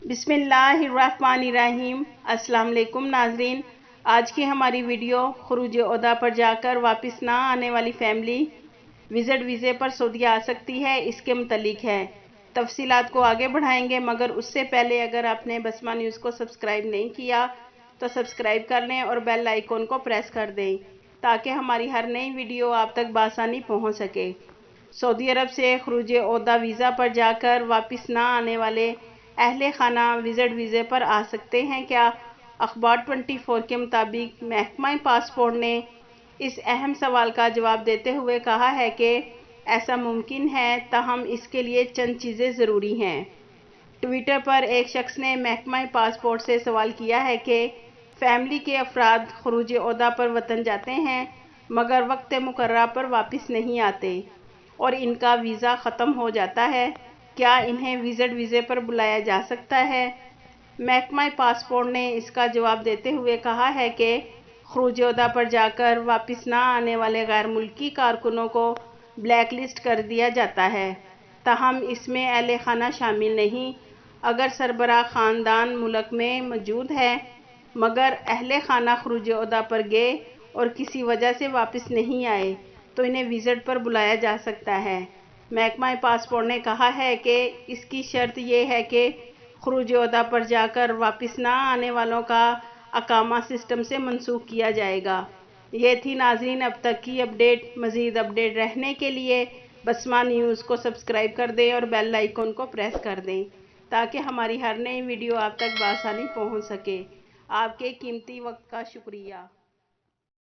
بسم اللہ الرحمن الرحیم۔ السلام علیکم ناظرین، آج کی ہماری ویڈیو خروج عہدہ پر جا کر واپس نہ آنے والی فیملی وزٹ ویزے پر سعودیہ آ سکتی ہے، اس کے متعلق ہے۔ تفصیلات کو آگے بڑھائیں گے، مگر اس سے پہلے اگر آپ نے بسمہ نیوز کو سبسکرائب نہیں کیا تو سبسکرائب کر لیں اور بیل آئیکن کو پریس کر دیں تاکہ ہماری ہر نئی ویڈیو آپ تک بآسانی پہنچ سکے۔ سعودی عرب سے خروج عہدہ ویزا پر جا کر واپس نہ آنے والے اہل خانہ وزٹ ویزے پر آ سکتے ہیں کیا؟ اخبار 24 کے مطابق محکمہ پاسپورٹ نے اس اہم سوال کا جواب دیتے ہوئے کہا ہے کہ ایسا ممکن ہے، تاہم اس کے لیے چند چیزیں ضروری ہیں۔ ٹویٹر پر ایک شخص نے محکمہ پاسپورٹ سے سوال کیا ہے کہ فیملی کے افراد خروج عہدہ پر وطن جاتے ہیں مگر وقت مقررہ پر واپس نہیں آتے اور ان کا ویزا ختم ہو جاتا ہے، کیا انہیں وزٹ ویزے پر بلایا جا سکتا ہے؟ محکمہ پاسپورٹ نے اس کا جواب دیتے ہوئے کہا ہے کہ خروج عہدہ پر جا کر واپس نہ آنے والے غیر ملکی کارکنوں کو بلیک لسٹ کر دیا جاتا ہے، تاہم اس میں اہل خانہ شامل نہیں۔ اگر سربراہ خاندان ملک میں موجود ہے مگر اہل خانہ خروج عہدہ پر گئے اور کسی وجہ سے واپس نہیں آئے تو انہیں وزٹ پر بلایا جا سکتا ہے۔ محکمہ پاسپورٹ نے کہا ہے کہ اس کی شرط یہ ہے کہ خروج عہدہ پر جا کر واپس نہ آنے والوں کا اقامہ سسٹم سے منسوخ کیا جائے گا۔ یہ تھی ناظرین اب تک کی اپڈیٹ۔ مزید اپڈیٹ رہنے کے لیے بسمہ نیوز کو سبسکرائب کر دیں اور بیل آئیکن کو پریس کر دیں تاکہ ہماری ہر نئی ویڈیو آپ تک بآسانی پہنچ سکے۔ آپ کے قیمتی وقت کا شکریہ۔